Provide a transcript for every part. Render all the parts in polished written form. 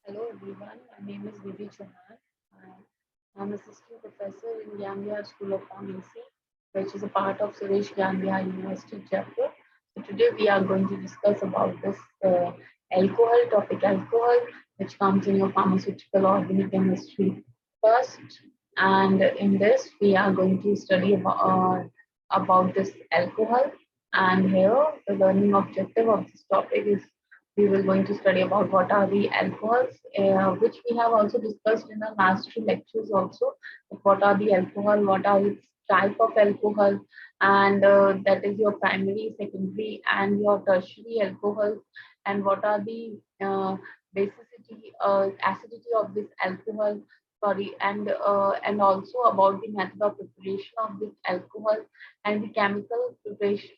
Hello everyone, my name is Vidhi Chauhan. I'm assistant professor in Gyan Bihar School of Pharmacy, which is a part of Suresh Gyan Bihar University, Jaipur. So today we are going to discuss about this alcohol topic, alcohol, which comes in your pharmaceutical organic chemistry first. And in this, we are going to study about this alcohol. And here, the learning objective of this topic is we will going to study about what are the alcohols, which we have also discussed in the last two lectures also. What are the alcohol, what are its type of alcohol, and that is your primary, secondary, and your tertiary alcohol, and what are the basicity, acidity of this alcohol. Sorry, and also about the method of preparation of this alcohol and the chemical preparation,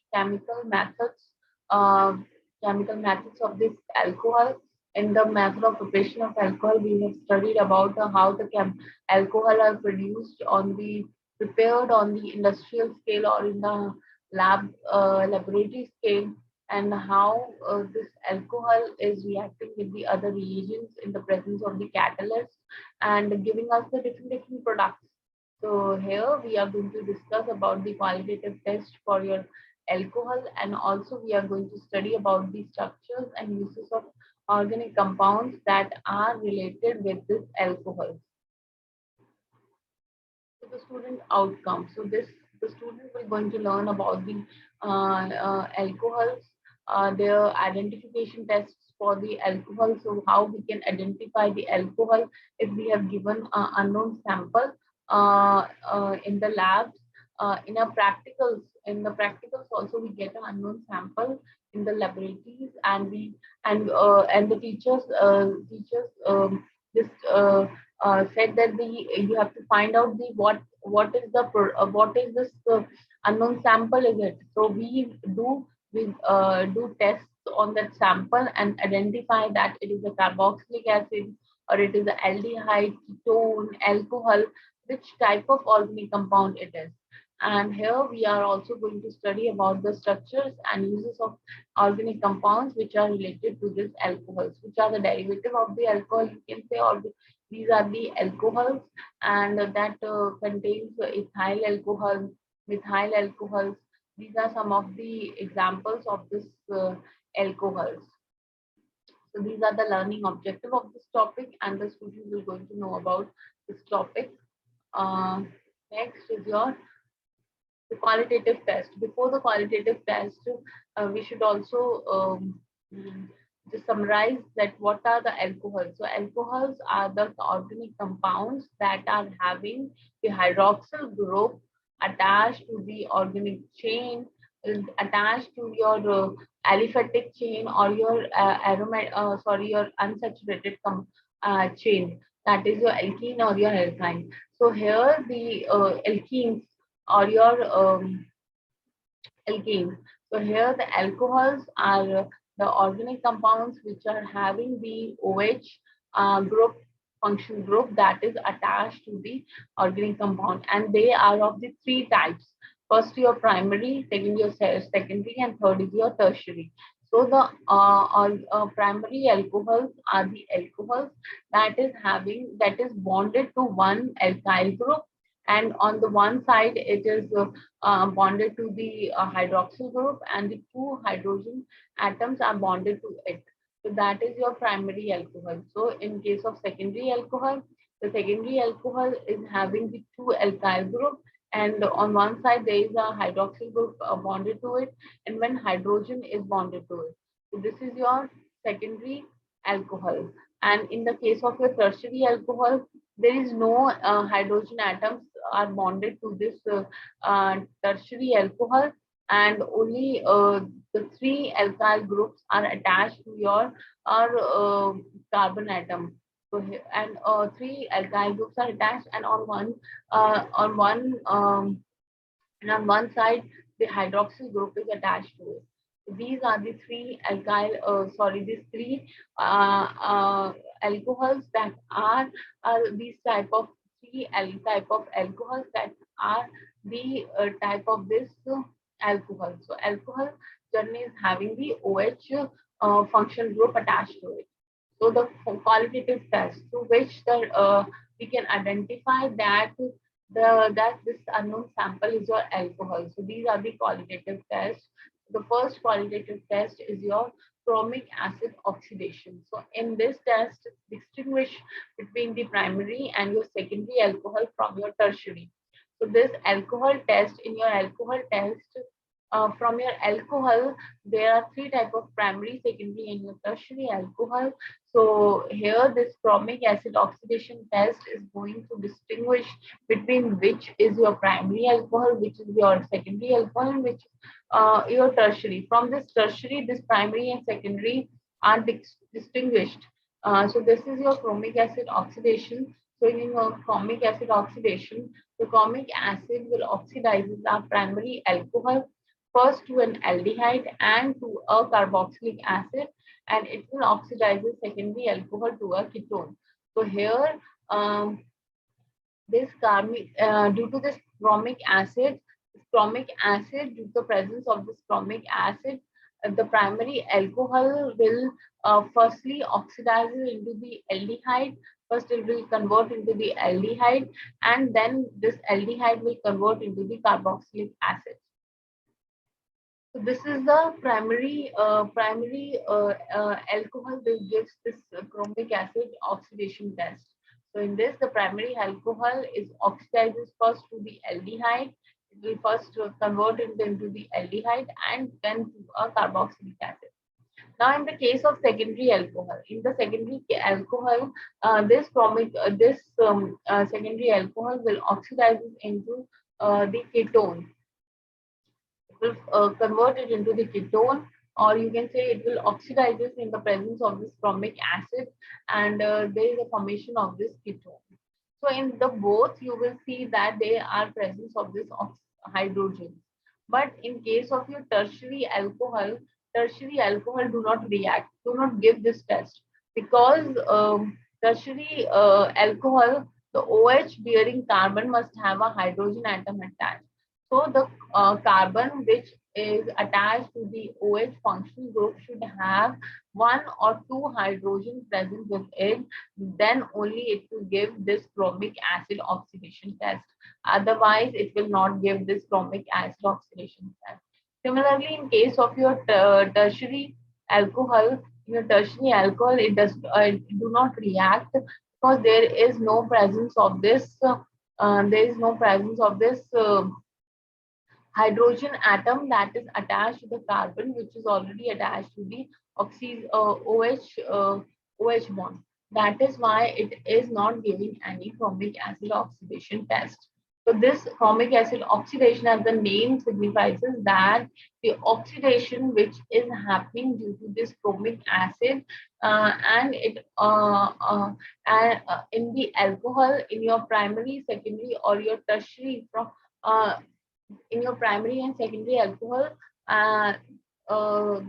uh, chemical methods of this alcohol. In the method of preparation of alcohol, we have studied about how the alcohol are produced on the prepared on the industrial scale or in the laboratory scale, and how this alcohol is reacting with the other reagents in the presence of the catalyst and giving us the different products. So here we are going to discuss about the qualitative test for your alcohol, and also we are going to study about the structures and uses of organic compounds that are related with this alcohol. So the student outcome. So this the student will going to learn about the alcohols, their identification tests for the alcohol. So how we can identify the alcohol if we have given unknown sample in the labs. In the practicals also we get an unknown sample in the laboratories, and we and the teachers just said that the you have to find out the what is this unknown sample is it. So we do tests on that sample and identify that it is a carboxylic acid or it is a aldehyde, ketone, alcohol, which type of organic compound it is. And here we are also going to study about the structures and uses of organic compounds which are related to this alcohols, which are the derivative of the alcohol, you can say, or these are the alcohols, and that contains ethyl alcohol, methyl alcohols. These are some of the examples of this alcohols. So these are the learning objective of this topic, and the student will going to know about this topic. Uh, Next is your the qualitative test. Before the qualitative test, we should also mm, just summarize that what are the alcohols. So alcohols are the organic compounds that are having the hydroxyl group attached to the organic chain, attached to your aliphatic chain or your your unsaturated chain. That is your alkene or your alkyne. So here the alkenes or your alkenes. So here the alcohols are the organic compounds which are having the OH group function group that is attached to the organic compound, and they are of the three types. First your primary, second your secondary, and third is your tertiary. So the primary alcohols are the alcohols that is bonded to one alkyl group, and on the one side it is bonded to the hydroxyl group, and the two hydrogen atoms are bonded to it. So that is your primary alcohol. So in case of secondary alcohol, the secondary alcohol is having the two alkyl group, and on one side there is a hydroxyl group bonded to it, and one hydrogen is bonded to it. So this is your secondary alcohol. And in the case of your tertiary alcohol, there is no hydrogen atoms are bonded to this tertiary alcohol, and only the three alkyl groups are attached to your carbon atom. So and three alkyl groups are attached, and on one and on one side the hydroxyl group is attached to it. So these are the these three alcohols that are these type of alcohols that are the type of this alcohol. So alcohol journey is having the OH function group attached to it. So the qualitative test through which we can identify that this unknown sample is your alcohol. So these are the qualitative tests. The first qualitative test is your chromic acid oxidation. So in this test, distinguish between the primary and your secondary alcohol from your tertiary. So this alcohol test, in your alcohol test, from your alcohol, there are three type of primary, secondary, and your tertiary alcohol. So here, this chromic acid oxidation test is going to distinguish between which is your primary alcohol, which is your secondary alcohol, and which your tertiary. From this tertiary, this primary and secondary are distinguished. So this is your chromic acid oxidation. So in your chromic acid oxidation, the chromic acid will oxidize the primary alcohol first to an aldehyde and to a carboxylic acid, and it will oxidize the secondary alcohol to a ketone. So here, due to this chromic acid, due to the presence of this chromic acid, the primary alcohol will firstly oxidize into the aldehyde. First, it will convert into the aldehyde, and then this aldehyde will convert into the carboxylic acid. So this is the primary alcohol that gives this chromic acid oxidation test. So in this, the primary alcohol is oxidizes first to the aldehyde. It will first convert it into the aldehyde and then to a carboxylic acid. Now, in the case of secondary alcohol, in the secondary alcohol, this secondary alcohol will oxidize into the ketone. Will convert it into the ketone, or you can say it will oxidize this in the presence of this chromic acid, and there is a formation of this ketone. So in the both, you will see that there are presence of this hydrogen. But in case of your tertiary alcohol do not react, do not give this test, because tertiary alcohol, the OH bearing carbon must have a hydrogen atom attached. So the carbon which is attached to the OH functional group should have one or two hydrogen present with it, then only it will give this chromic acid oxidation test. Otherwise, it will not give this chromic acid oxidation test. Similarly, in case of your tertiary alcohol, it does do not react, because there is no presence of this. There is no presence of this hydrogen atom that is attached to the carbon, which is already attached to the OH bond. That is why it is not giving any chromic acid oxidation test. So this chromic acid oxidation, as the name signifies, is that the oxidation which is happening due to this chromic acid, and it in the alcohol, in your primary, secondary, or your tertiary, in your primary and secondary alcohol,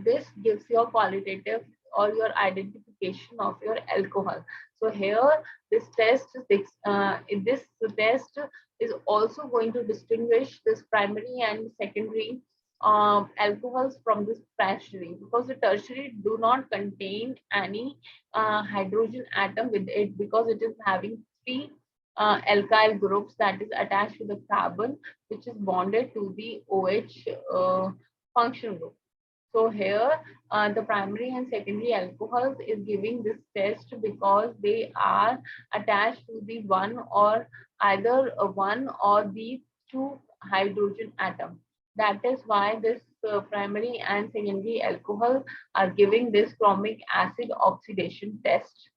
this gives your qualitative or your identification of your alcohol. So here, this test is also going to distinguish this primary and secondary alcohols from this tertiary, because the tertiary do not contain any hydrogen atom with it, because it is having three alkyl groups that is attached to the carbon, which is bonded to the OH function group. So here, the primary and secondary alcohols is giving this test because they are attached to the one or either one or the two hydrogen atom. That is why this primary and secondary alcohol are giving this chromic acid oxidation test.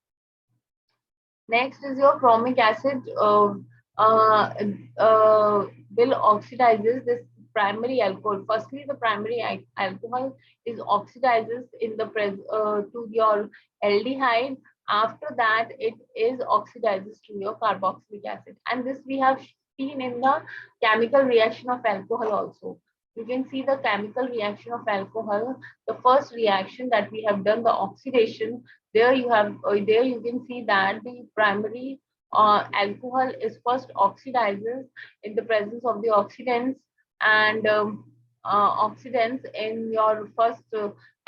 Next is your chromic acid uh, will oxidizes this primary alcohol. Firstly, the primary alcohol is oxidizes in the to your aldehyde. After that, it is oxidizes to your carboxylic acid, and this we have seen in the chemical reaction of alcohol also. You can see the chemical reaction of alcohol. The first reaction that we have done, the oxidation, there you can see that the primary alcohol is first oxidizes in the presence of the oxidants, and oxidants in your first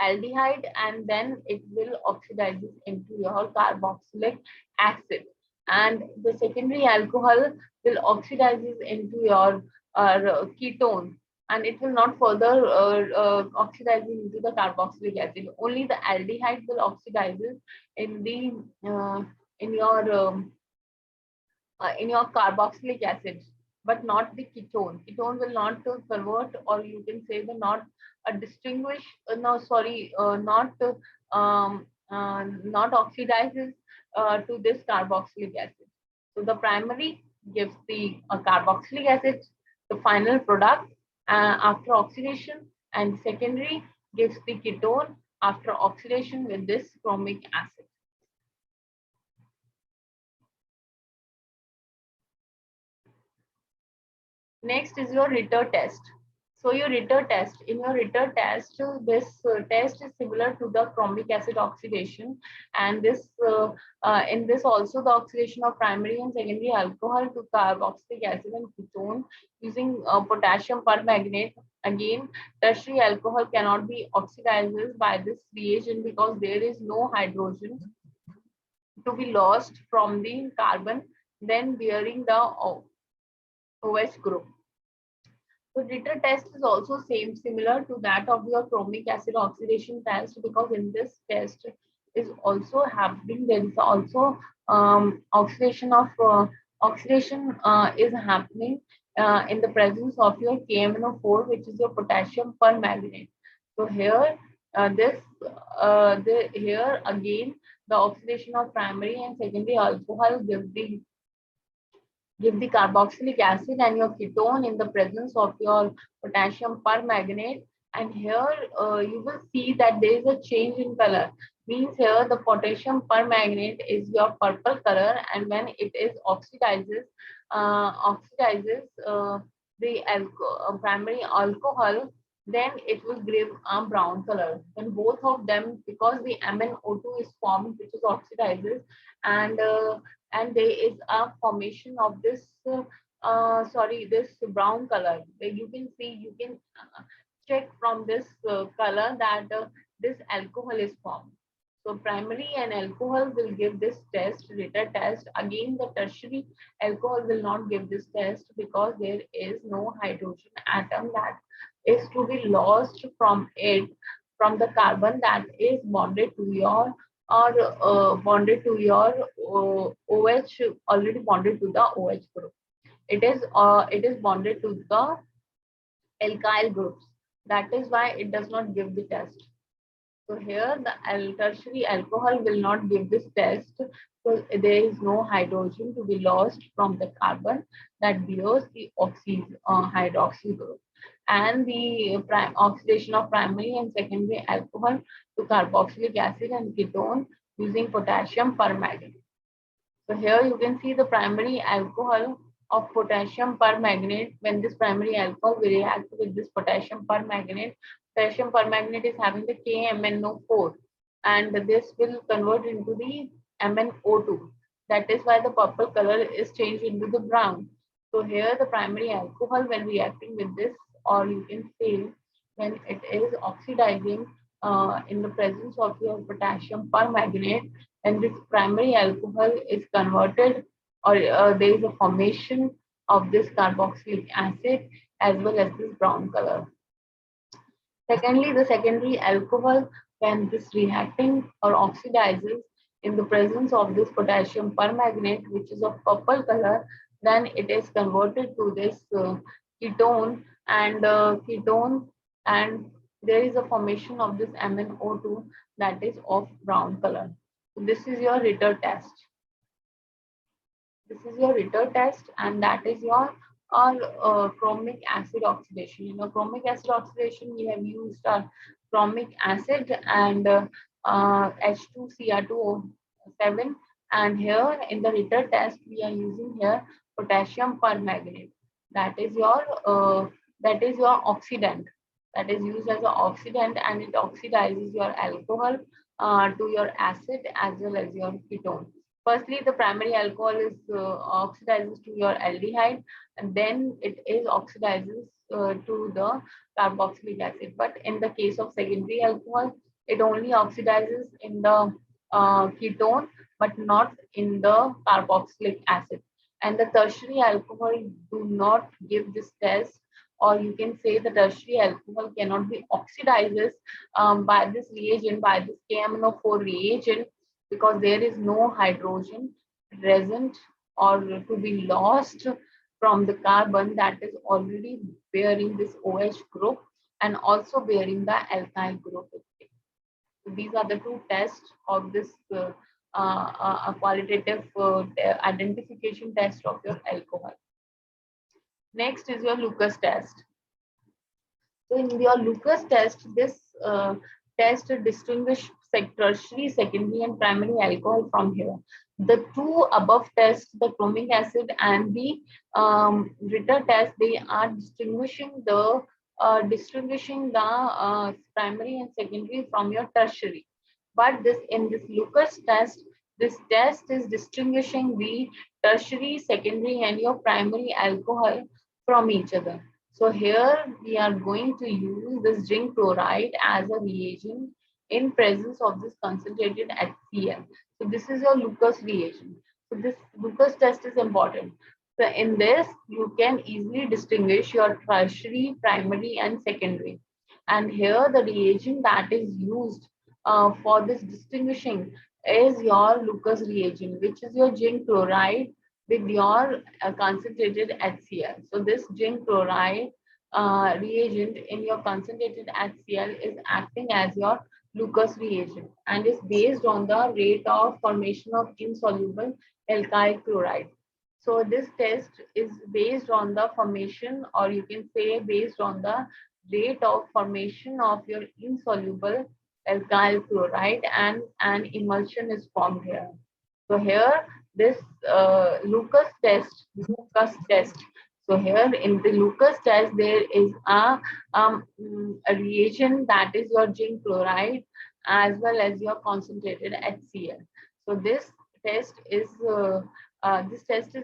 aldehyde, and then it will oxidize into your carboxylic acid, and the secondary alcohol will oxidize into your ketone, and it will not further oxidize into the carboxylic acid. Only the aldehyde will oxidize in the in your in your carboxylic acid, but not the ketone. Ketone will not convert, or you can say the not distinguish. No, sorry, not oxidizes to this carboxylic acid. So the primary gives the carboxylic acid, the final product after oxidation, and secondary gives the ketone after oxidation with this chromic acid. Next is your Ritter test. So your Ritter test, in your Ritter test, this test is similar to the chromic acid oxidation, and this in this also the oxidation of primary and secondary alcohol to carboxylic acid and ketone using potassium permanganate. Again, tertiary alcohol cannot be oxidized by this reagent because there is no hydrogen to be lost from the carbon then bearing the OH group. So Ritter test is also similar to that of your chromic acid oxidation test, because in this test is also happening. There is also oxidation is happening in the presence of your KMnO4, which is your potassium permanganate. So here here again the oxidation of primary and secondary alcohol give the carboxylic acid and your ketone in the presence of your potassium permanganate, and here you will see that there is a change in color. Means here the potassium permanganate is your purple color, and when it is oxidizes the primary alcohol, then it will give a brown color. When both of them, because the MnO2 is formed, which is oxidizes, and and there is a formation of this this brown color. Where you can see, you can check from this color that this alcohol is formed. So primary and alcohol will give this test, Ritter test. Again, the tertiary alcohol will not give this test because there is no hydrogen atom that is to be lost from it, from the carbon that is bonded to your, or bonded to your OH, already bonded to the OH group. It is bonded to the alkyl groups. That is why it does not give the test. So here the tertiary alcohol will not give this test. So there is no hydrogen to be lost from the carbon that bears the hydroxy group. And the oxidation of primary and secondary alcohol to carboxylic acid and ketone using potassium permanganate. So here you can see the primary alcohol of potassium permanganate. When this primary alcohol will react with this potassium permanganate is having the KMnO4, and this will convert into the MnO2. That is why the purple color is changed into the brown. So here the primary alcohol, when reacting with this, or you can say when it is oxidizing in the presence of your potassium permanganate, and this primary alcohol is converted, or there is a formation of this carboxylic acid as well as this brown color. Secondly, the secondary alcohol, when this reacting or oxidizes in the presence of this potassium permanganate, which is of purple color, then it is converted to this ketone, and there is a formation of this MnO2 that is of brown color. So this is your Ritter test. This is your Ritter test, and that is your chromic acid oxidation. In a chromic acid oxidation, we have used chromic acid and H2Cr2O7, and here in the Ritter test, we are using here potassium permanganate. That is your oxidant. That is used as an oxidant, and it oxidizes your alcohol to your acid as well as your ketone. Firstly, the primary alcohol is oxidizes to your aldehyde, and then it is oxidizes to the carboxylic acid. But in the case of secondary alcohol, it only oxidizes in the ketone, but not in the carboxylic acid. And the tertiary alcohol do not give this test, or you can say the tertiary alcohol cannot be oxidizes by this reagent, by this KMnO4 reagent, because there is no hydrogen present or to be lost from the carbon that is already bearing this OH group and also bearing the alkyl group. So these are the two tests of this qualitative identification test of your alcohol. Next is your Lucas test. So in your Lucas test, this test distinguish tertiary, secondary, and primary alcohol from here. The two above tests, the chromic acid and the Ritter test, they are distinguishing the primary and secondary from your tertiary. But this in this Lucas test, this test is distinguishing the tertiary, secondary, and your primary alcohol from each other. So here we are going to use this zinc chloride as a reagent in presence of this concentrated HCl. So this is your Lucas reagent. So this Lucas test is important. So in this, you can easily distinguish your tertiary, primary, and secondary. And here the reagent that is used for this distinguishing is your Lucas reagent, which is your zinc chloride with your concentrated HCl. So this zinc chloride reagent in your concentrated HCl is acting as your Lucas reagent and is based on the rate of formation of insoluble alkyl chloride. So this test is based on the formation, or you can say based on the rate of formation of your insoluble alkyl chloride, and an emulsion is formed here. So here this Lucas test. So here in the Lucas test, there is a reagent that is your zinc chloride as well as your concentrated HCl. So this test is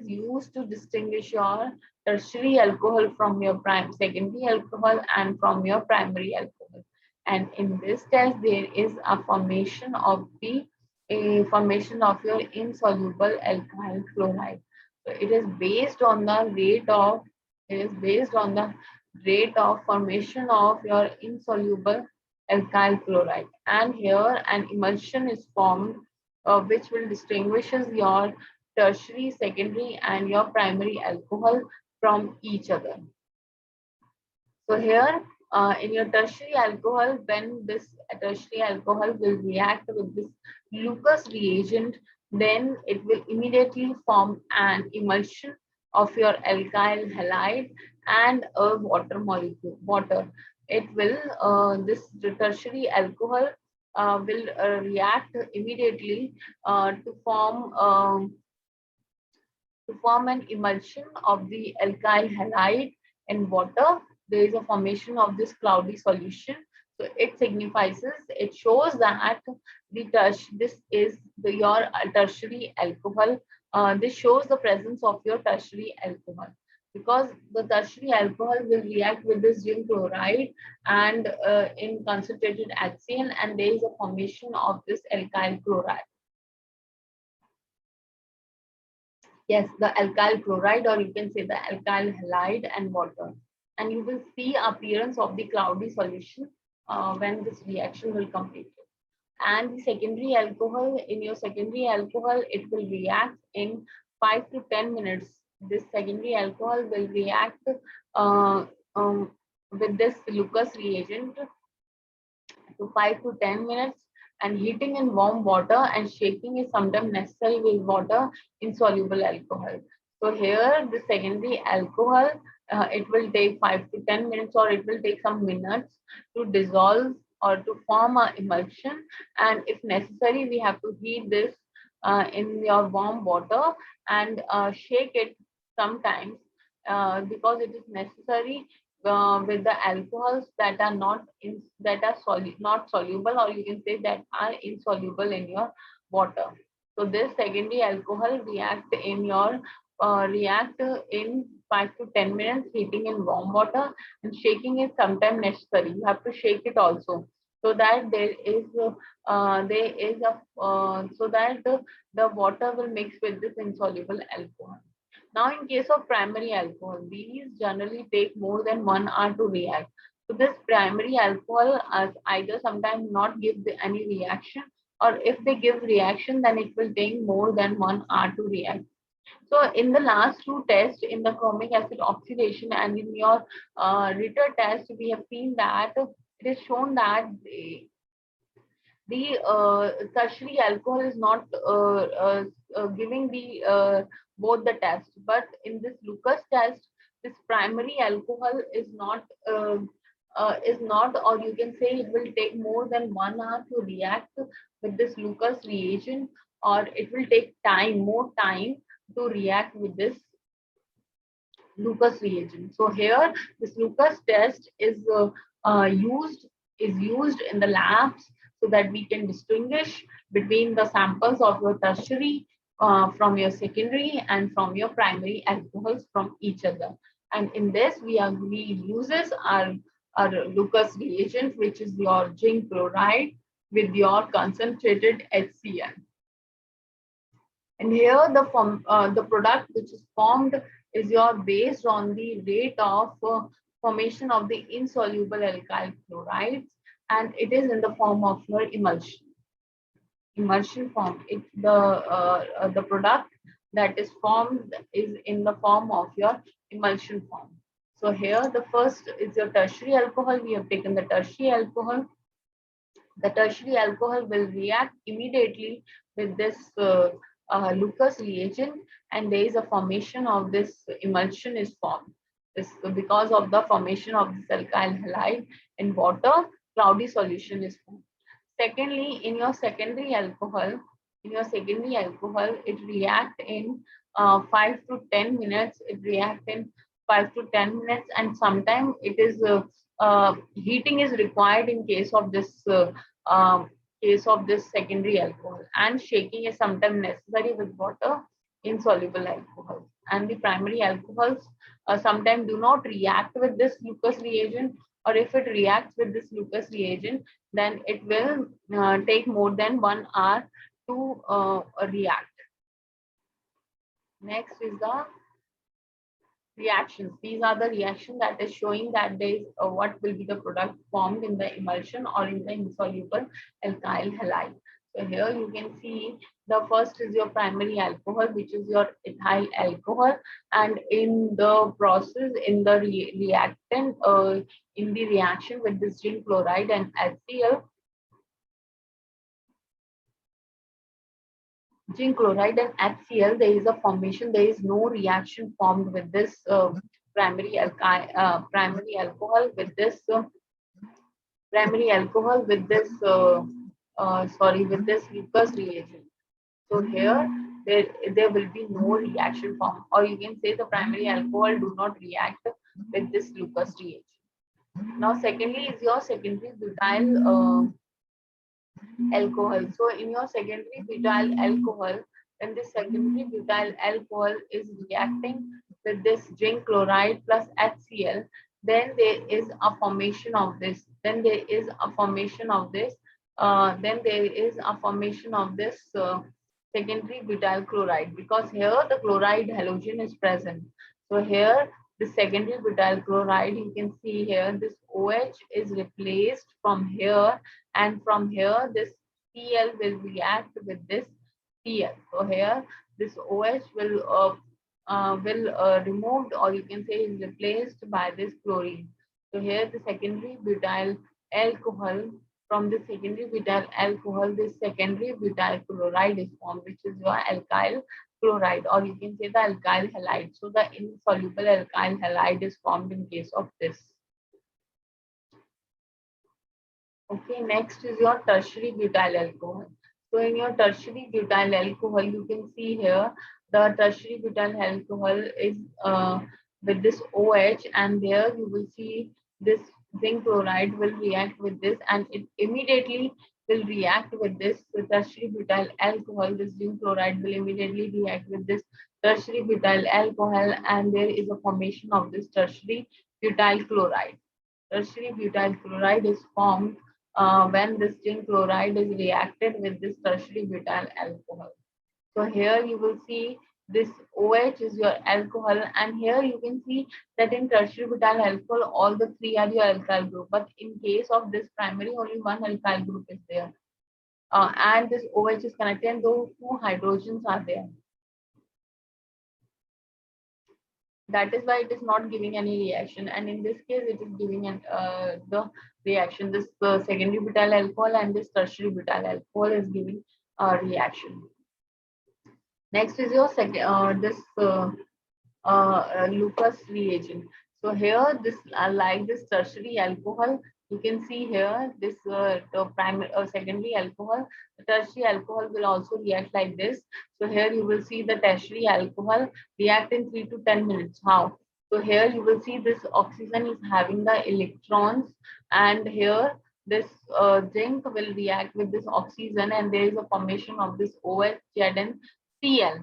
used to distinguish your tertiary alcohol from your secondary alcohol and from your primary alcohol. And in this test, there is a formation of your insoluble alkyl chloride. So it is based on the rate of formation of your insoluble alkyl chloride. And here an emulsion is formed, which will distinguishes your tertiary, secondary, and your primary alcohol from each other. So here in your tertiary alcohol, when this tertiary alcohol will react with this Lucas reagent, then it will immediately form an emulsion of your alkyl halide and a water molecule, water. It will, this tertiary alcohol will react immediately to form an emulsion of the alkyl halide and water. There is a formation of this cloudy solution. So it signifies, it shows that this is your tertiary alcohol. This shows the presence of your tertiary alcohol, because the tertiary alcohol will react with this zinc chloride and in concentrated HCl, and there is a formation of this alkyl chloride. Yes, the alkyl chloride, or you can say the alkyl halide and water. And you will see appearance of the cloudy solution when this reaction will complete. And the secondary alcohol, in your secondary alcohol, it will react in 5 to 10 minutes. This secondary alcohol will react with this Lucas reagent to 5 to 10 minutes, and heating in warm water and shaking is sometimes necessary with water insoluble alcohol. So here the secondary alcohol, it will take 5 to 10 minutes, or it will take some minutes to dissolve or to form an emulsion. And if necessary, we have to heat this in your warm water and shake it sometimes because it is necessary with the alcohols that are not soluble, or you can say that are insoluble in your water. So this secondary alcohol react in 5 to 10 minutes, heating in warm water, and shaking is sometimes necessary. You have to shake it also, so that the water will mix with this insoluble alcohol. Now, in case of primary alcohol, these generally take more than 1 hour to react. So this primary alcohol either sometimes not give any reaction, or if they give reaction, then it will take more than 1 hour to react. So in the last two tests, in the chromic acid oxidation and in your Ritter test, we have seen that it is shown that the tertiary alcohol is not giving the both the test, but in this Lucas test, this primary alcohol is not, or you can say it will take more than 1 hour to react with this Lucas reagent, or it will take more time to react with this Lucas reagent. So here, this Lucas test is used in the labs so that we can distinguish between the samples of your tertiary from your secondary and from your primary alcohols from each other. And in this, we uses our Lucas reagent, which is your zinc chloride with your concentrated HCl. And here the product which is formed is your based on the rate of formation of the insoluble alkyl chlorides, and it is in the form of your emulsion form. It's the product that is formed is in the form of your emulsion form. So here the first is your tertiary alcohol. We have taken the tertiary alcohol. The tertiary alcohol will react immediately with this Lucas reagent, and there is a formation of this emulsion is formed. This because of the formation of this alkyl halide in water, cloudy solution is formed. Secondly, in your secondary alcohol, it react in 5 to 10 minutes. It react in 5 to 10 minutes, and sometimes it is heating is required in case of this secondary alcohol, and shaking is sometimes necessary with water insoluble alcohols. And the primary alcohols sometimes do not react with this Lucas reagent, or if it reacts with this Lucas reagent, then it will take more than 1 hour to react. Next is the reactions. These are the reactions that is showing that there is what will be the product formed in the emulsion or in the insoluble alkyl halide. So here you can see the first is your primary alcohol, which is your ethyl alcohol, and in the process, in the reactant, in the reaction with this zinc chloride and HCl, zinc chloride and HCl, there is a formation. There is no reaction formed with this primary alcohol with this with this Lucas reagent. So here there will be no reaction formed, or you can say the primary alcohol do not react with this Lucas reagent. Now, secondly is your secondary butyl alcohol. So in your secondary butyl alcohol, when this secondary butyl alcohol is reacting with this zinc chloride plus HCl, then there is a formation of this. Secondary butyl chloride, because here the chloride halogen is present. So here the secondary butyl chloride, you can see here this OH is replaced from here, and from here this Cl will react with this Cl. So here this OH will removed, or you can say is replaced by this chlorine. So here the secondary butyl alcohol, from the secondary butyl alcohol, this secondary butyl chloride is formed, which is your alkyl chloride, or you can say the alkyl halide. So the insoluble alkyl halide is formed in case of this. Okay, next is your tertiary butyl alcohol. So in your tertiary butyl alcohol, you can see here the tertiary butyl alcohol is with this OH, and there you will see this zinc chloride will react with this, and it immediately will react with this tertiary butyl alcohol. This zinc chloride will immediately react with this tertiary butyl alcohol, and there is a formation of this tertiary butyl chloride. Tertiary butyl chloride is formed when this zinc chloride is reacted with this tertiary butyl alcohol. So here you will see this OH is your alcohol, and here you can see that in tertiary butyl alcohol, all the three are your alkyl group. But in case of this primary, only one alkyl group is there, and this OH is connected, and those two hydrogens are there. That is why it is not giving any reaction, and in this case, it is giving the reaction. This secondary butyl alcohol and this tertiary butyl alcohol is giving a reaction. Next is your second this Lucas reagent. So here this like this tertiary alcohol, you can see here this the primary secondary alcohol. The tertiary alcohol will also react like this. So here you will see the tertiary alcohol react in 3 to 10 minutes. How? So here you will see this oxygen is having the electrons, and here this zinc will react with this oxygen, and there is a formation of this OH, Z, and Cl.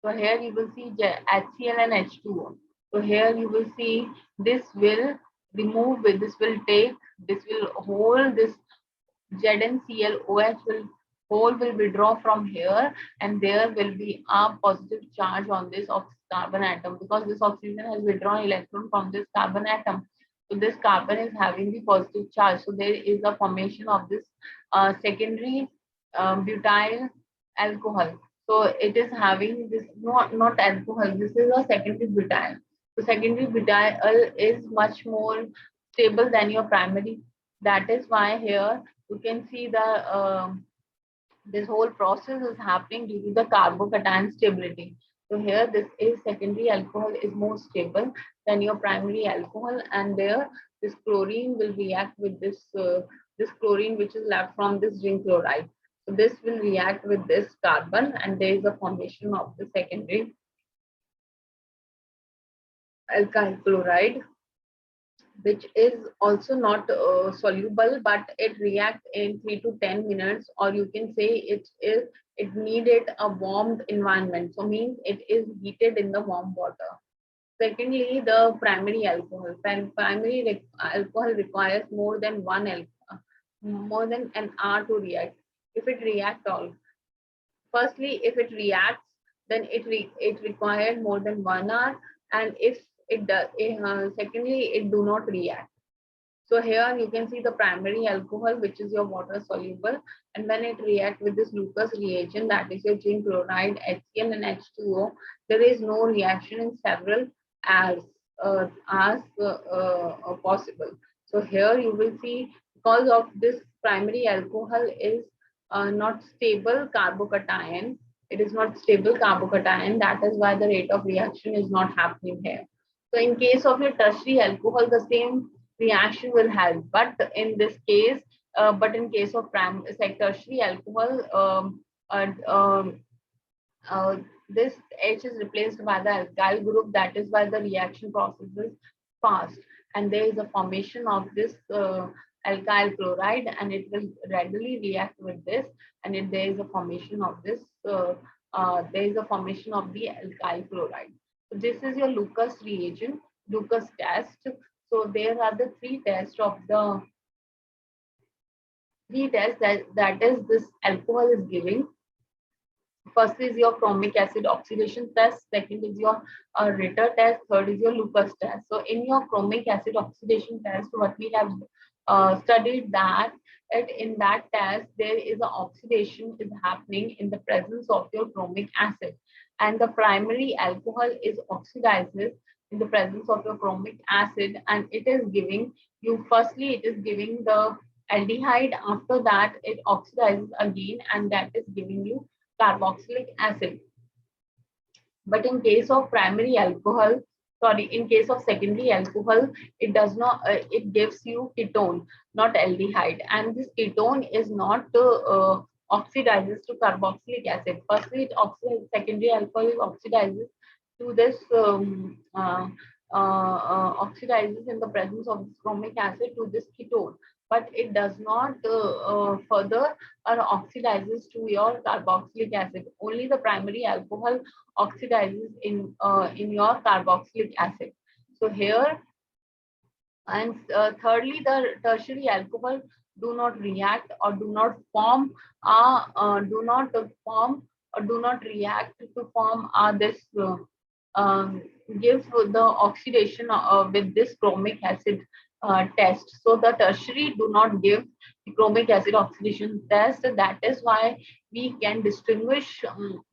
So here you will see HCl and H2O. So here you will see this will remove with this will take this will hold this Z and Cl OH will whole will withdraw from here, and there will be a positive charge on this carbon atom, because this oxygen has withdrawn electron from this carbon atom. So this carbon is having the positive charge. So there is a formation of this secondary butyl alcohol. So it is having this not alcohol. This is a secondary butyl. So secondary butyl is much more stable than your primary. That is why here you can see the this whole process is happening due to the carbocation stability. So here this is secondary alcohol is more stable than your primary alcohol, and there this chlorine will react with this chlorine which is left from this zinc chloride. So this will react with this carbon, and there is a formation of the secondary alkyl chloride, which is also not soluble, but it reacts in 3 to 10 minutes, or you can say it needed a warmed environment. So means it is heated in the warm water. Secondly, the primary alcohol. Primary alcohol requires more than an hour to react. If it reacts all, firstly, if it reacts, then it required more than 1 hour, and if it does, secondly, it do not react. So here you can see the primary alcohol, which is your water soluble, and when it react with this Lucas reagent, that is your zinc chloride, HCl, and H2O, there is no reaction in several hours possible. So here you will see, because of this primary alcohol is not stable carbocation. It is not stable carbocation. That is why the rate of reaction is not happening here. So in case of your tertiary alcohol, the same reaction will help, but in this case, but in case of tertiary alcohol, uh, this H is replaced by the alkyl group. That is why the reaction process is fast, and there is a formation of this alkyl chloride, and it will readily react with this, and there is a formation of this. There is a formation of the alkyl chloride. So this is your Lucas reagent, Lucas test. So there are the three tests that is this alcohol is giving. First is your chromic acid oxidation test. Second is your Ritter test. Third is your Lucas test. So in your chromic acid oxidation test, what we have studied that in that test there is an oxidation is happening in the presence of your chromic acid, and the primary alcohol is oxidizes in the presence of your chromic acid, and it is giving you, firstly it is giving the aldehyde, after that it oxidizes again, and that is giving you carboxylic acid. But in case of primary alcohol, sorry, in case of secondary alcohol, it does not, it gives you ketone, not aldehyde. And this ketone is not oxidizes to carboxylic acid. Firstly, it oxidizes, secondary alcohol is oxidizes to this, oxidizes in the presence of this chromic acid to this ketone. but it does not further or oxidizes to your carboxylic acid. Only the primary alcohol oxidizes in your carboxylic acid. So here, and thirdly, the tertiary alcohol do not react or do not form, do not form or do not react to form this um, give the oxidation with this chromic acid test. So the tertiary do not give the chromic acid oxidation test. That is why we can distinguish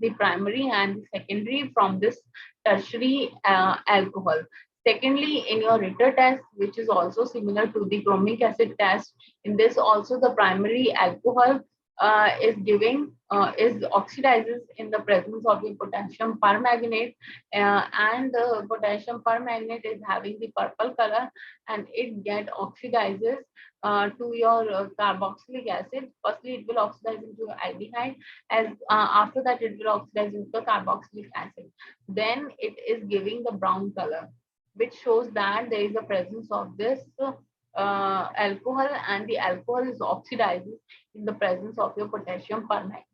the primary and the secondary from this tertiary alcohol. Secondly, in your Ritter test, which is also similar to the chromic acid test, in this also the primary alcohol is oxidizes in the presence of the potassium permanganate, and the potassium permanganate is having the purple color, and it get oxidizes to your carboxylic acid. Firstly, it will oxidize into aldehyde, as after that it will oxidize into the carboxylic acid. Then it is giving the brown color, which shows that there is a presence of this alcohol, and the alcohol is oxidizes in the presence of your potassium permanganate.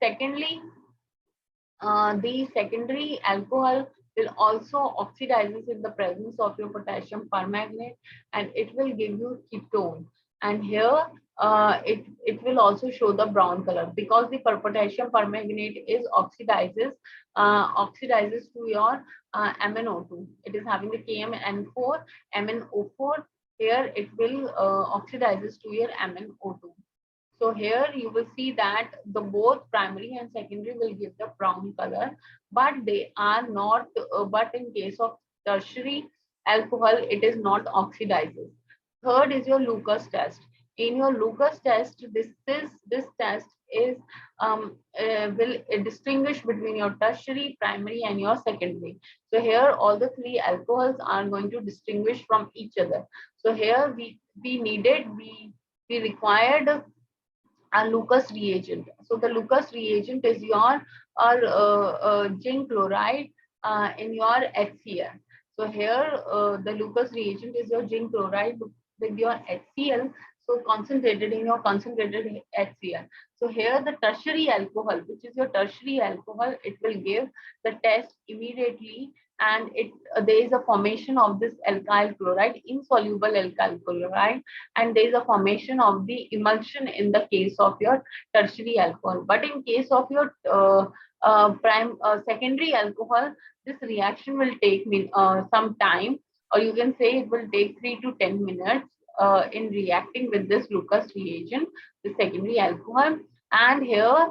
Secondly, the secondary alcohol will also oxidizes in the presence of your potassium permanganate, and it will give you ketone. And here it will also show the brown color, because the potassium permanganate is oxidizes to your MnO2. It is having the KMN4 MnO4. Here it will oxidizes to your MnO2. So here you will see that the both primary and secondary will give the brown color, but they are not, but in case of tertiary alcohol, it is not oxidizes. Third is your Lucas test. In your Lucas test, this test is will distinguish between your tertiary, primary, and your secondary. So here all the three alcohols are going to distinguish from each other. So here we required a Lucas reagent. So the Lucas reagent is your zinc chloride in your HCl. So here the Lucas reagent is your zinc chloride with your HCl, so concentrated in your concentrated HCl. So here the tertiary alcohol, which is your tertiary alcohol, it will give the test immediately, and there is a formation of this alkyl chloride, insoluble alkyl chloride, and there is a formation of the emulsion in the case of your tertiary alcohol. But in case of your secondary alcohol, this reaction will take some time, or you can say it will take 3 to 10 minutes in reacting with this Lucas reagent, the secondary alcohol. And here,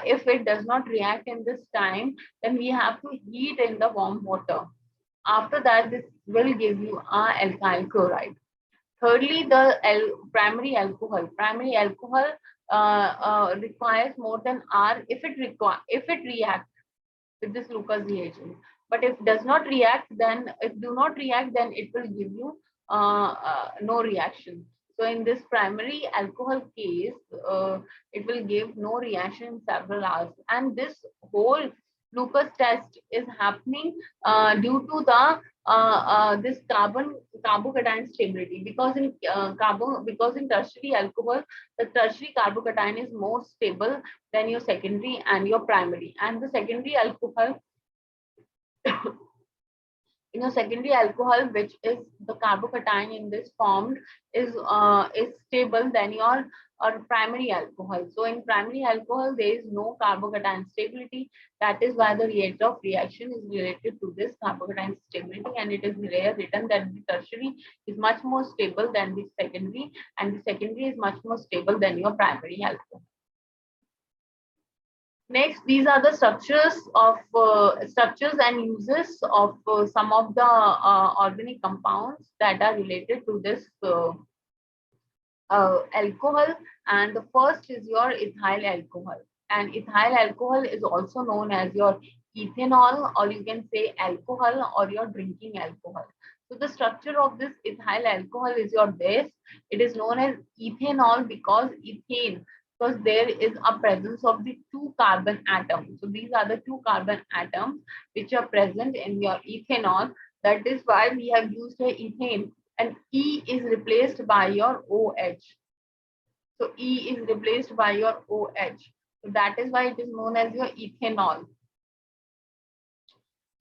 if it does not react in this time, then we have to heat in the warm water. After that, this will give you alkyl chloride. Thirdly, the primary alcohol. Primary alcohol requires more than R if it reacts with this Lucas reagent. But if does not react, then if do not react, then it will give you no reaction. So in this primary alcohol case, it will give no reaction in several hours. And this whole Lucas test is happening due to the this carbocation stability, because in because in tertiary alcohol, the tertiary carbocation is more stable than your secondary and your primary. And the secondary alcohol in your secondary alcohol, which is the carbocation in this formed, is stable than your primary alcohol. So in primary alcohol, there is no carbocation stability. That is why the rate of reaction is related to this carbocation stability, and it is written that the tertiary is much more stable than the secondary, and the secondary is much more stable than your primary alcohol. Next, these are the structures and uses of some of the organic compounds that are related to this alcohol. And the first is your ethyl alcohol. And ethyl alcohol is also known as your ethanol, or you can say alcohol, or your drinking alcohol. So the structure of this ethyl alcohol is your base. It is known as ethanol because ethane, because there is a presence of the two carbon atoms. So these are the two carbon atoms which are present in your ethanol. That is why we have used a ethane and E is replaced by your OH. So E is replaced by your OH. So that is why it is known as your ethanol.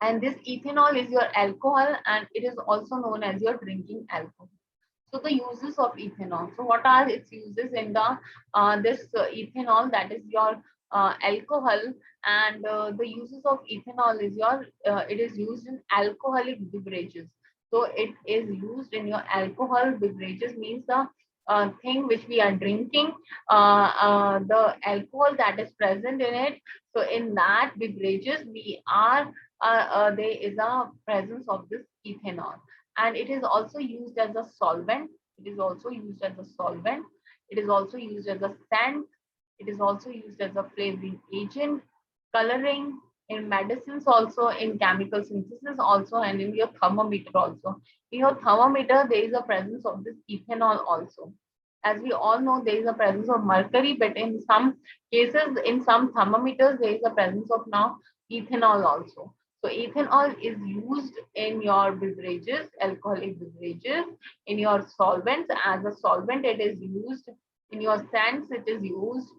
And this ethanol is your alcohol, and it is also known as your drinking alcohol. So the uses of ethanol. So what are its uses in the this ethanol, that is your alcohol, and the uses of ethanol is your it is used in alcoholic beverages. So it is used in your alcohol beverages, means the thing which we are drinking, the alcohol that is present in it. So in that beverages we are there is a presence of this ethanol, and it is also used as a solvent. It is also used as a solvent. It is also used as a scent. It is also used as a flavoring agent, coloring, in medicines also, in chemical synthesis also, and in your thermometer also. In your thermometer, there is a presence of this ethanol also. As we all know, there is a presence of mercury, but in some cases, in some thermometers, there is a presence of now ethanol also. So ethanol is used in your beverages, alcoholic beverages, in your solvents. As a solvent, it is used in your scents. It is used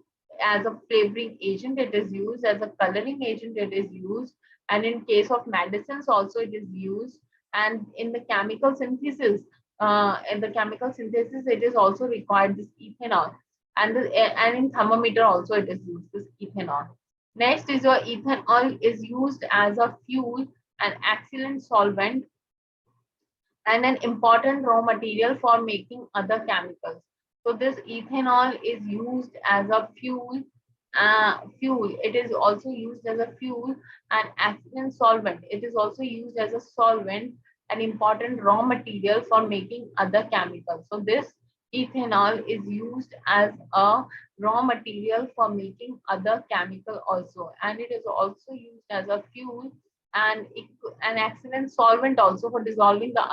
as a flavoring agent. It is used as a coloring agent. It is used, and in case of medicines, also it is used. And in the chemical synthesis, it is also required this ethanol, and in thermometer also it is used this ethanol. Next is your ethanol is used as a fuel, an excellent solvent, and an important raw material for making other chemicals. So this ethanol is used as a fuel. It is also used as a fuel, an excellent solvent. It is also used as a solvent, an important raw material for making other chemicals. So this ethanol is used as a raw material for making other chemical also, and it is also used as a fuel and an excellent solvent also for dissolving the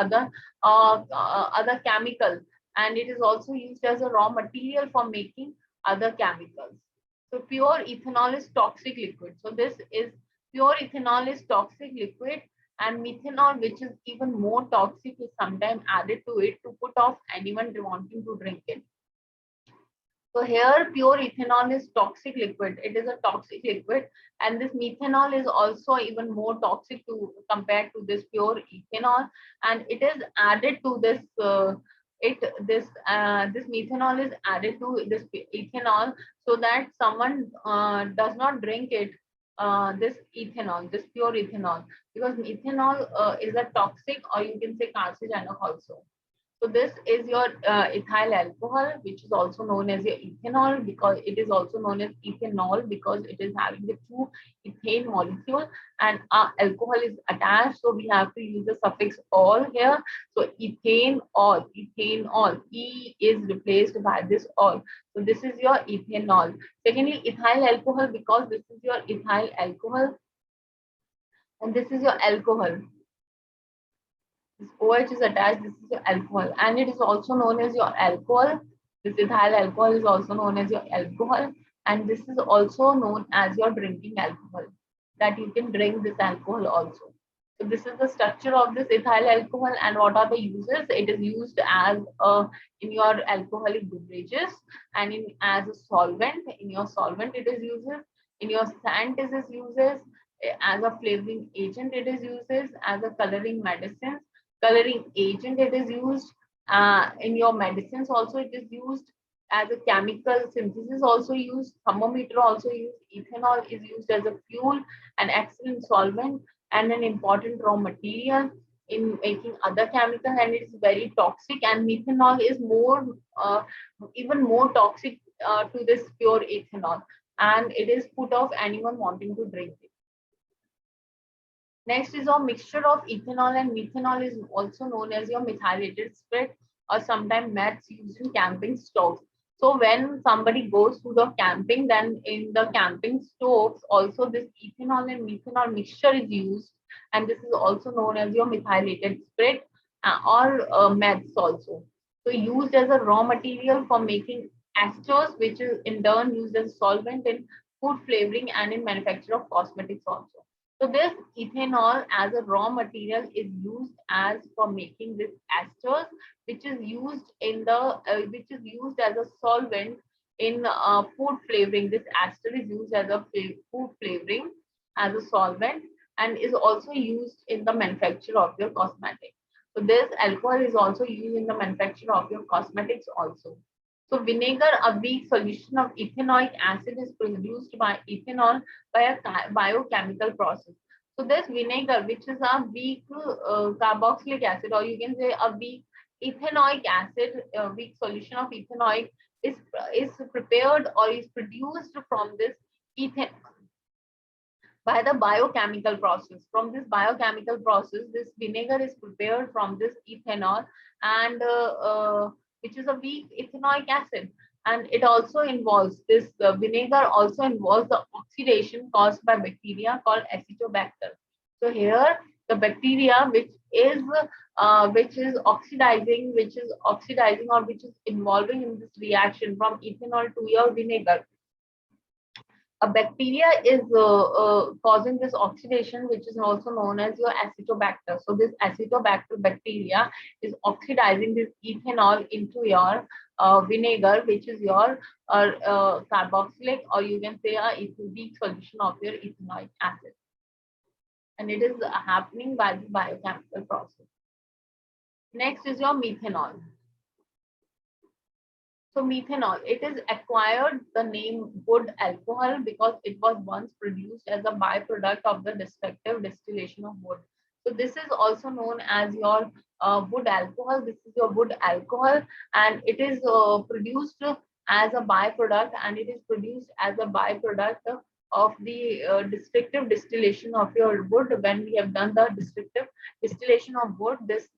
other chemical, and it is also used as a raw material for making other chemicals. So pure ethanol is toxic liquid. So this is pure ethanol is toxic liquid, and methanol, which is even more toxic, is sometimes added to it to put off anyone wanting to drink it. So here pure ethanol is toxic liquid. It is a toxic liquid, and this methanol is also even more toxic to compared to this pure ethanol, and it is added to this this methanol is added to this ethanol so that someone does not drink it, this ethanol, this pure ethanol, because ethanol is a toxic, or you can say carcinogenic also. So this is your ethyl alcohol, which is also known as your ethanol, because it is also known as ethanol because it is having the two ethane molecule, and alcohol is attached. So we have to use the suffix "ol" here. So ethane all. E is replaced by this "ol." So this is your ethanol. Secondly, ethyl alcohol, because this is your ethyl alcohol, and this is your alcohol. This OH is attached, this is your alcohol, and it is also known as your alcohol. This ethyl alcohol is also known as your alcohol, and this is also known as your drinking alcohol, that you can drink this alcohol also. So this is the structure of this ethyl alcohol, and what are the uses? It is used as in your alcoholic beverages, and in as a solvent. In your solvent, it is uses. In your scent, it is uses. As a flavoring agent, it is uses. As a coloring medicine, coloring agent, it is used in your medicines also. It is used as a chemical synthesis also used. Thermometer also used. Ethanol is used as a fuel, an excellent solvent, and an important raw material in making other chemicals, and it is very toxic. And methanol is more even more toxic to this pure ethanol, and it is put off anyone wanting to drink it. Next is a mixture of ethanol and methanol, is also known as your methylated spirit, or sometimes meths used in camping stoves. So when somebody goes to the camping, then in the camping stoves also this ethanol and methanol mixture is used, and this is also known as your methylated spirit or meths also. So used as a raw material for making esters, which is in turn used as solvent in food flavoring and in manufacture of cosmetics also. So this ethanol as a raw material is used as for making this esters, which is used in the which is used as a solvent in food flavoring. This ester is used as a food flavoring as a solvent, and is also used in the manufacture of your cosmetics. So this alcohol is also used in the manufacture of your cosmetics also. So vinegar, a weak solution of ethanoic acid, is produced by ethanol by a biochemical process. So this vinegar, which is a weak carboxylic acid, or you can say a weak ethanoic acid, weak solution of ethanoic, is prepared or is produced from this ethanol by the biochemical process. From this biochemical process, this vinegar is prepared from this ethanol, and which is a weak ethanoic acid. And it also involves this vinegar also involves the oxidation caused by bacteria called Acetobacter. So here the bacteria which is oxidizing or which is involving in this reaction from ethanol to your vinegar, a bacteria is causing this oxidation, which is also known as your Acetobacter. So this Acetobacter bacteria is oxidizing this ethanol into your vinegar, which is your carboxylic, or you can say a weak solution of your ethanoic acid. And it is happening by the biochemical process. Next is your methanol. So methanol, it is acquired the name wood alcohol because it was once produced as a byproduct of the destructive distillation of wood. So this is also known as your wood alcohol. This is your wood alcohol, and it is produced as a byproduct, and it is produced as a byproduct of the destructive distillation of your wood. When we have done the destructive distillation of wood, this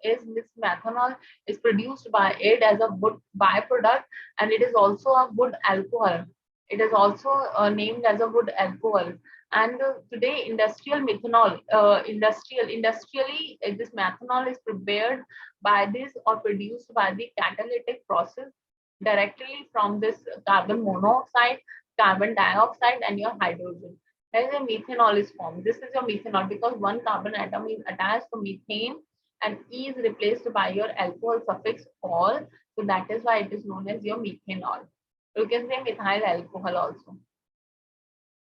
methanol is produced by it as a wood byproduct, and it is also a wood alcohol. It is also named as a wood alcohol. And today, industrial methanol, industrially, this methanol is prepared by this or produced by the catalytic process directly from this carbon monoxide, carbon dioxide, and your hydrogen. Then the methanol is formed. This is your methanol because one carbon atom is attached to methane, and E is replaced by your alcohol suffix "ol." So that is why it is known as your methanol. You can say methyl alcohol also.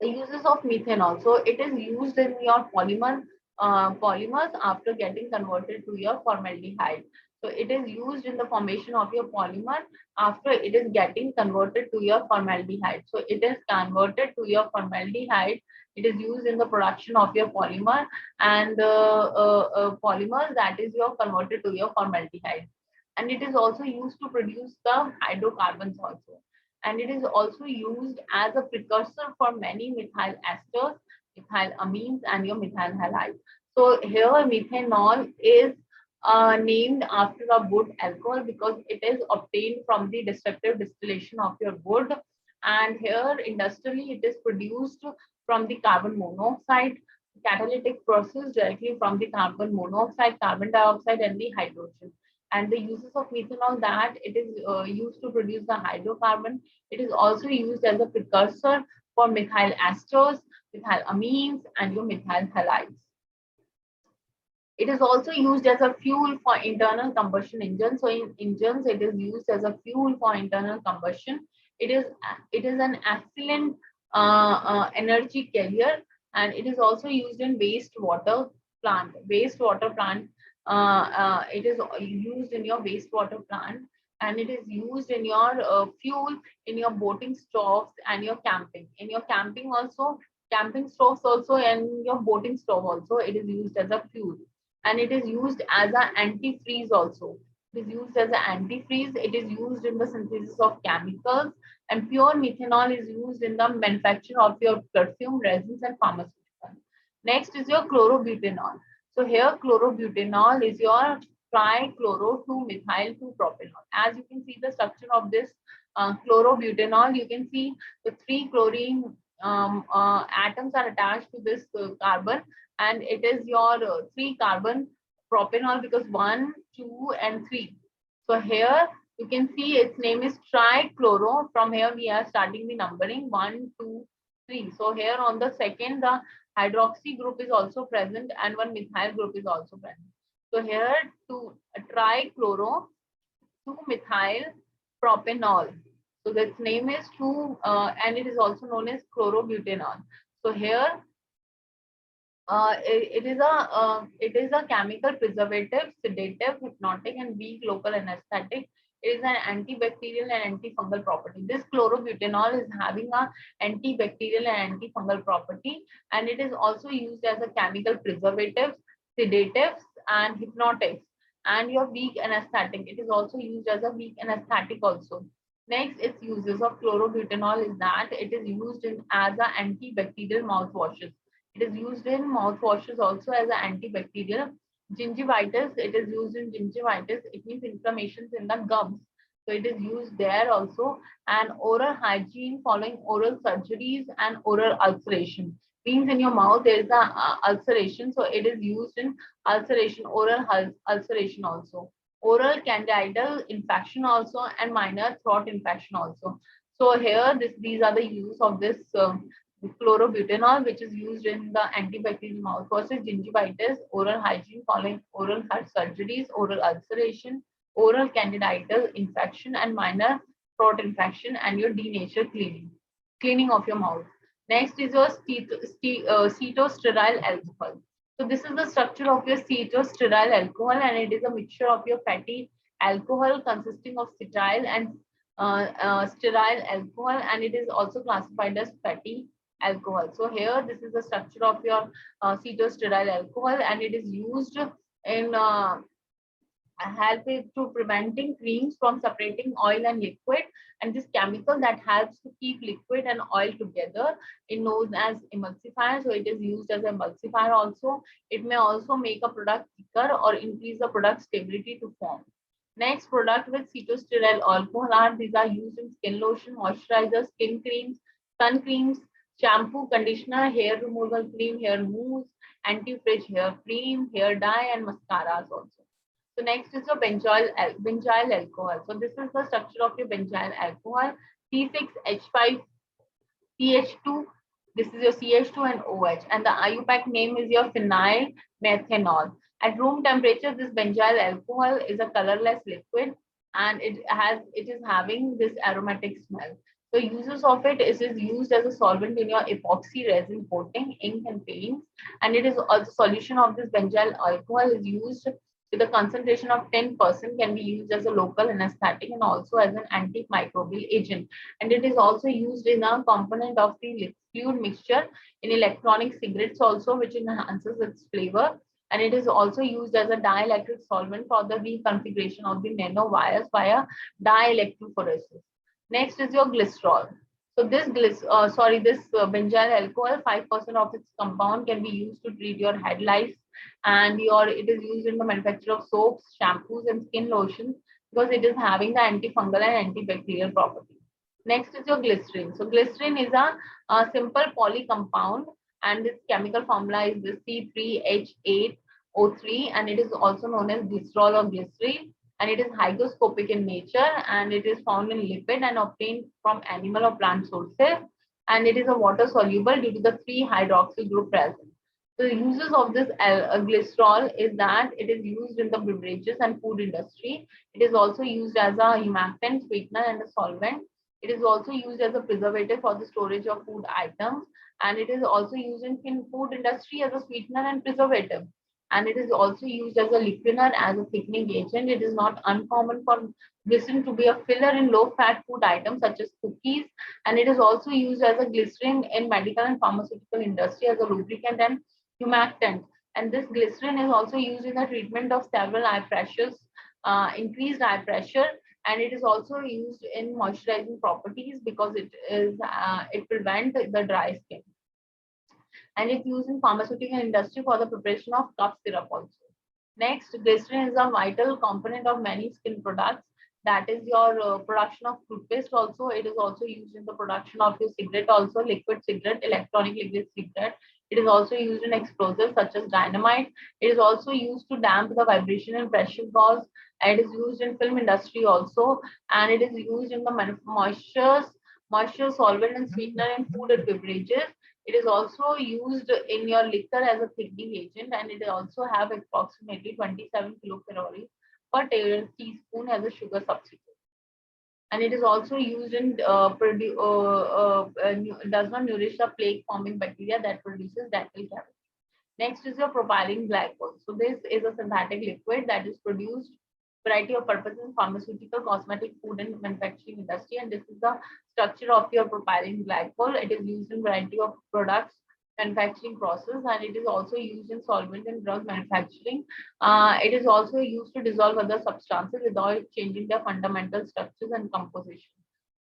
The uses of methanol. So it is used in your polymers after getting converted to your formaldehyde. So it is used in the formation of your polymer after it is getting converted to your formaldehyde. So it is converted to your formaldehyde. It is used in the production of your polymer, and polymers, that is your converted to your formaldehyde. And it is also used to produce the hydrocarbons also, and it is also used as a precursor for many methyl esters, methyl amines, and your methyl halides. So here methanol is named after a wood alcohol because it is obtained from the destructive distillation of your wood. And here industrially it is produced from the carbon monoxide, catalytic process directly from the carbon monoxide, carbon dioxide, and the hydrogen. And the uses of methanol, that it is used to produce the hydrocarbon. It is also used as a precursor for methyl esters, methyl amines, and your methyl halides. It is also used as a fuel for internal combustion engines. So in engines, it is used as a fuel for internal combustion. It is an excellent energy carrier, and it is also used in wastewater plant. Wastewater plant. It is used in your wastewater plant, and it is used in your fuel in your boating stoves and your camping. In your camping also, camping stoves also, and your boating stove also, it is used as a fuel. And it is used as an antifreeze also. It is used as an antifreeze. It is used in the synthesis of chemicals, and pure methanol is used in the manufacture of your perfume, resins, and pharmaceuticals. Next is your chlorobutanol. So here chlorobutanol is your trichloro 2-methyl 2-propanol. As you can see the structure of this chlorobutanol, you can see the 3 chlorine atoms are attached to this carbon, and it is your 3 carbon propanol because 1, 2, and 3. So here you can see its name is trichloro. From here we are starting the numbering 1, 2, 3. So here on the second, the hydroxy group is also present and one methyl group is also present. So here to trichloro 2-methyl propanol. So this name is 2 and it is also known as chlorobutanol. So here it is a chemical preservative, sedative, hypnotic, and weak local anesthetic. It is an antibacterial and antifungal property. This chlorobutanol is having a antibacterial and antifungal property, and it is also used as a chemical preservative, sedatives, and hypnotics, and your weak anesthetic. It is also used as a weak anesthetic also. Next, its uses of chlorobutanol is that it is used as an antibacterial mouthwashes. It is used in mouthwashes also as an antibacterial. Gingivitis, it is used in gingivitis. It means inflammations in the gums. So it is used there also. And oral hygiene following oral surgeries and oral ulceration. Means in your mouth there is a ulceration. So it is used in ulceration, oral ulceration also. Oral candidal infection also and minor throat infection also. So here these are the use of this chlorobutanol, which is used in the antibacterial mouthwashes, gingivitis, oral hygiene following oral surgeries, oral ulceration, oral candidial infection, and minor throat infection, and your denatured cleaning of your mouth. Next is your cetostearyl alcohol. So this is the structure of your cetostearyl alcohol, and it is a mixture of your fatty alcohol consisting of cetyl and stearyl alcohol, and it is also classified as fatty alcohol. So here this is the structure of your cetostearyl alcohol, and it is used in help it to preventing creams from separating oil and liquid, and this chemical that helps to keep liquid and oil together is known as emulsifier. So it is used as emulsifier also. It may also make a product thicker or increase the product stability to form. Next product with cetostearyl alcohol are these are used in skin lotion, moisturizer, skin creams, sun creams, shampoo, conditioner, hair removal cream, hair mousse, anti-frizz hair cream, hair dye, and mascaras also. So next is your benzyl alcohol. So this is the structure of your benzyl alcohol. C6H5CH2. This is your CH2 and OH, and the IUPAC name is your phenyl methanol. At room temperature, this benzyl alcohol is a colorless liquid, and it is having this aromatic smell. So uses of it is used as a solvent in your epoxy resin coating, ink, and paints, and it is also solution of this benzyl alcohol is used with a concentration of 10% can be used as a local anesthetic and also as an antimicrobial agent. And it is also used in a component of the fluid mixture in electronic cigarettes also, which enhances its flavor. And it is also used as a dielectric solvent for the reconfiguration of the nanowires via dielectrophoresis. Next is your glycerol. So this benzyl alcohol, 5% of its compound can be used to treat your head lice, and it is used in the manufacture of soaps, shampoos, and skin lotions because it is having the antifungal and antibacterial property. Next is your glycerin. So glycerin is a simple poly compound, and its chemical formula is the C3H8O3, and it is also known as glycerol or glycerin, and it is hygroscopic in nature, and it is found in lipid and obtained from animal or plant sources, and it is a water soluble due to the 3-hydroxyl group present. The uses of this glycerol is that it is used in the beverages and food industry. It is also used as a humectant, sweetener, and a solvent. It is also used as a preservative for the storage of food items, and it is also used in food industry as a sweetener and preservative. And it is also used as a liquener, as a thickening agent. It is not uncommon for glycerin to be a filler in low-fat food items such as cookies, and it is also used as a glycerin in medical and pharmaceutical industry as a lubricant and humectant. And this glycerin is also used in the treatment of several eye pressures, increased eye pressure, and it is also used in moisturizing properties because it prevents the dry skin. And it's used in pharmaceutical industry for the preparation of cough syrup also. Next, glycerin is a vital component of many skin products. That is your production of toothpaste also. It is also used in the production of your cigarette also, liquid cigarette, electronic liquid cigarette. It is also used in explosives such as dynamite. It is also used to damp the vibration and pressure gauze. It is used in film industry also, and it is used in the moisture solvent and sweetener in food and beverages. It is also used in your liquor as a thickening agent, and it also have approximately 27 kilocalories per teaspoon as a sugar substitute. And it is also used in does not nourish the plaque forming bacteria that produces dental cavity. Next is your propylene glycol. So this is a synthetic liquid that is produced variety of purposes in pharmaceutical, cosmetic, food, and manufacturing industry. And this is the structure of your propylene glycol. It is used in variety of products manufacturing process, and it is also used in solvent and drug manufacturing. It is also used to dissolve other substances without changing their fundamental structures and composition.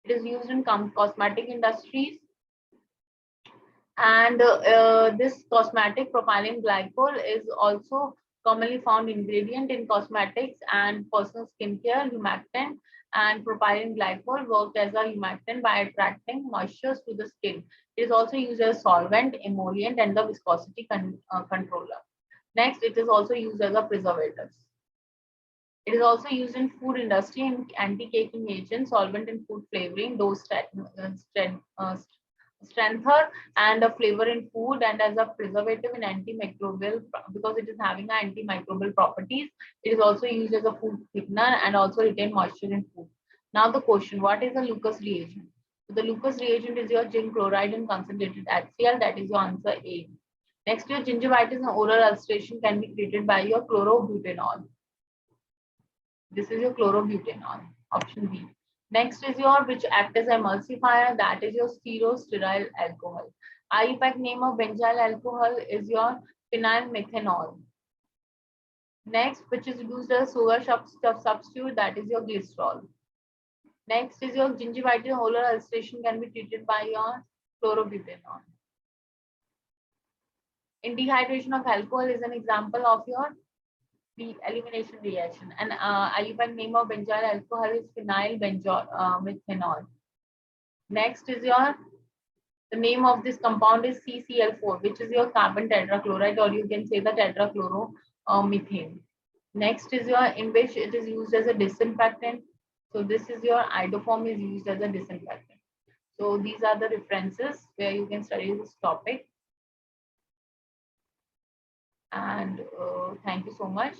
It is used in cosmetic industries, and this cosmetic propylene glycol is also commonly found ingredient in cosmetics and personal skincare. Humectant and propylene glycol work as a humectant by attracting moisture to the skin. It is also used as solvent, emollient, and the viscosity controller. Next, it is also used as a preservative. It is also used in food industry and anti-caking agent, solvent in food flavoring, those strengther and a flavor in food, and as a preservative in antimicrobial because it is having antimicrobial properties. It is also used as a food thickener and also retain moisture in food. Now the question, what is a Lucas reagent? So the Lucas reagent is your zinc chloride and concentrated HCl. That is your answer A. Next, your gingivitis and oral ulceration can be treated by your chlorobutanol. This is your chlorobutanol, option B. Next is your which act as emulsifier, that is your sterosterile alcohol. IUPAC name of benzyl alcohol is your phenyl methanol. Next, which is used as sugar substitute, that is your glycerol. Next is your gingivitis oral ulceration can be treated by your chlorobutanol. In dehydration of alcohol is an example of your the elimination reaction. And IUPAC name of benzyl alcohol is phenyl methanol. Next is your the name of this compound is CCl4, which is your carbon tetrachloride, or you can say the tetrachloromethane. Next is your in which it is used as a disinfectant. So this is your iodoform is used as a disinfectant. So these are the references where you can study this topic. And thank you so much.